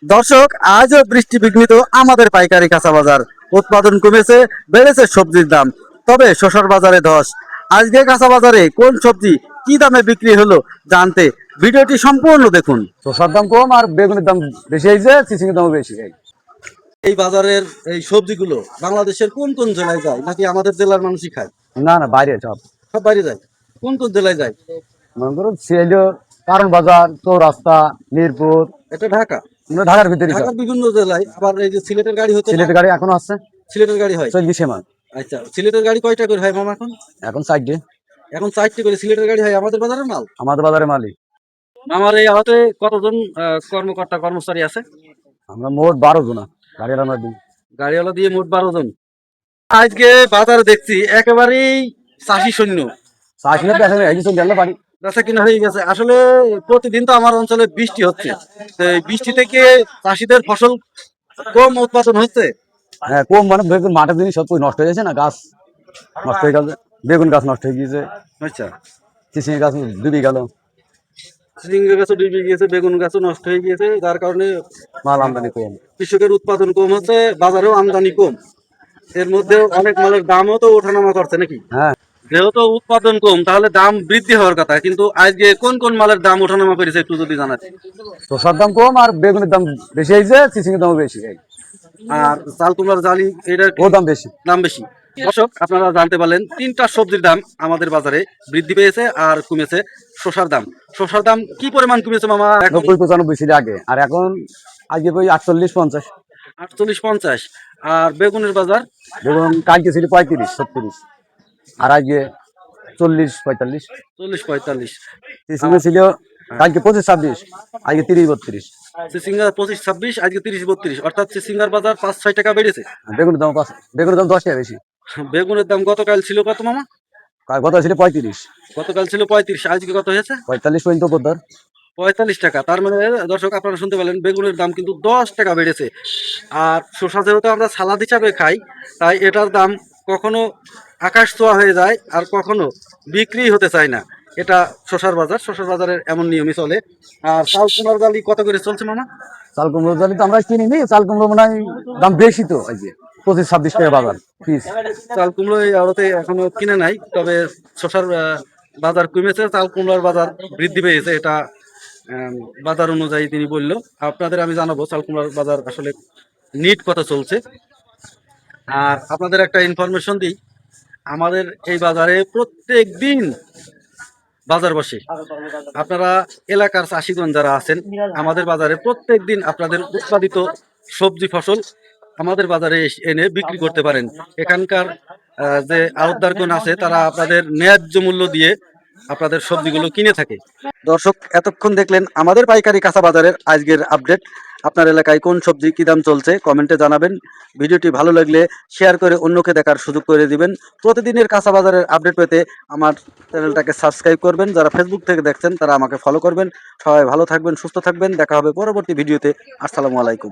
দর্শক, আজও বৃষ্টি বিঘ্নিত আমাদের পাইকারি কাঁচা বাজার। উৎপাদন কমেছে, বেড়েছে সবজির দাম, তবে শসার বাজারে ধস। আজকে কাঁচা বাজারে কোন সবজি কি দামে বিক্রি হলো জানতে ভিডিওটি সম্পূর্ণ দেখুন। শসার দাম কম আর বেগুনের দাম বেশি হয়েছে, চিচিংয়ের দামও বেশি। এই বাজারের এই সবজিগুলো বাংলাদেশের কোন কোন জেলায় যায়, নাকি আমাদের জেলার মানুষই খায়? না না, বাইরে সব। সব বাইরে যায়। কোন কোন জেলায় যায়? মনে করুন সিএলও, কারণ বাজার, চৌরাস্তা, মিরপুর, এটা ঢাকা। আমরা ঢাকার ভিতরে সব। ঢাকার বিভিন্ন জেলায়। আবার এই যে সিলেটের গাড়ি হচ্ছে না? সিলেটের গাড়ি এখনো আসছে, সিলেটের গাড়ি হয়। 40 মান। আচ্ছা, সিলেটের গাড়ি কয়টা করে হয় মামা এখন? এখন 60। এখন 4টে করে সিলেটের গাড়ি হয় আমাদের বাজারে মাল। আমাদের বাজারে মালিক আমার এই আহতে কতজন কর্মকর্তা কর্মচারী আছে? আমরা মোট 12 জন গাড়ির আমরা দিই। গাড়িওয়ালা দিয়ে মোট 12 জন। আজকে বাজারে দেখছি একেবারেই চাষি সৈন্য। চাষি না পেছনে এই কিছু গেল বাড়ি। বেচা কিনা হয়ে গেছে। আসলে প্রতিদিন তো আমার অঞ্চলে বৃষ্টি হচ্ছে, তো এই বৃষ্টি থেকে চাষিদের ফসল কম উৎপাদন হচ্ছে। হ্যাঁ, কম মানে বেগুন মাঠের জিনিস সব নষ্ট হয়ে গেছে না, গাছ নষ্ট হয়ে গেছে, বেগুন গাছ নষ্ট হয়ে গিয়েছে, আচ্ছা, চিচিং গাছ ডুবে গেল, ঝিঙ্গা গাছও ডুবে গিয়েছে, বেগুন গাছও নষ্ট হয়ে গিয়েছে, যার কারণে মাল আমদানি কম। কৃষকের উৎপাদন কম হচ্ছে, বাজারেও আমদানি কম। এর মধ্যে অনেক মালের দামও তো ওঠানামা করছে নাকি? হ্যাঁ, যেহেতু উৎপাদন কম, তাহলে দাম বৃদ্ধি হওয়ার কথা, কিন্তু আজকে কোন কোন মালের দাম ওঠানামা করেছে একটু যদি জানাতে। শসার দাম কম আর বেগুনের দাম বেশি হয়েছে, চিচিংয়ের দামও বেশি। আর চাল কুমড়ার জালি এটার ও দাম বেশি। দাম বেশি। দর্শক, আপনারা জানতে পারলেন তিনটা সবজির দাম আমাদের বাজারে বৃদ্ধি পেয়েছে আর কমেছে। শসার দাম, শসার দাম কি পরিমাণ কমেছে মামা? 90-95 ছিল আগে, আর এখন আজকে ওই 48-50। 48-50। আর বেগুনের বাজার? বেগুন কালকে ছিল 35-36, আর আজকে 40-45। 40-45। চিচিংয়ে ছিল কালকে 25-26, আজকে 30-32। চিচিঙ্গা 25-26, আজকে 30-32, অর্থাৎ চিচিঙ্গার বাজার 5-6 টাকা বেড়েছে। বেগুনের দাম 10 টাকা বেশি। বেগুনের দাম গতকাল ছিল কত মামা? গত ছিল 35, গতকাল ছিল 35, আজকে কত হয়েছে? 45 পর্যন্ত পদ্মার। 45 টাকা। তার মানে দর্শক, আপনারা শুনতে পেলেন, বেগুনের দাম কিন্তু 10 টাকা বেড়েছে। আর শসা যেহেতু আমরা সালাদ হিসাবে খাই, তাই এটার দাম কখনো আকাশ ছোঁয়া হয়ে যায়, আর কখনো বিক্রি হতে চায় না। এটা শসার বাজার, শসার বাজারের এমন নিয়মই চলে। আর চাল কুমড়ার ডালি কত করে চলছে মামা? চাল কুমড়ো জানি তো আমরা কিনিনি, চাল কুমড়ো মনে হয় দাম বেশি তো, আজকে 25-26 টাকা বাজার পিস। চাল কুমড়ো এই আড়তে এখনো কিনে নাই, তবে শসার বাজার কমেছে, চাল কুমড়ার বাজার বৃদ্ধি পেয়েছে। এটা বাজার অনুযায়ী তিনি বলল। আপনাদের আমি জানাবো চাল কুমড়ার বাজার আসলে নিট কত চলছে। আর আপনাদের একটা ইনফরমেশন দিই, আমাদের এই বাজারে প্রত্যেক দিন বাজার বসে। আপনারা এলাকার চাষিগণ যারা আছেন, আমাদের বাজারে প্রত্যেক দিন আপনাদের উৎপাদিত সবজি ফসল আমাদের বাজারে এনে বিক্রি করতে পারেন। এখানকার যে আড়তদারগণ আছে, তারা আপনাদের ন্যায্য মূল্য দিয়ে আপনাদের সবজিগুলো কিনে থাকে। দর্শক, এতক্ষণ দেখলেন আমাদের পাইকারি কাঁচা বাজারের আজকের আপডেট। আপনার এলাকায় কোন সবজি কি দাম চলছে কমেন্টে জানাবেন। ভিডিওটি ভালো লাগলে শেয়ার করে অন্যকে দেখার সুযোগ করে দিবেন। প্রতিদিনের কাঁচা বাজারের আপডেট পেতে আমার চ্যানেলটাকে সাবস্ক্রাইব করবেন। যারা ফেসবুক থেকে দেখছেন তারা আমাকে ফলো করবেন। সবাই ভালো থাকবেন, সুস্থ থাকবেন। দেখা হবে পরবর্তী ভিডিওতে। আসসালামু আলাইকুম।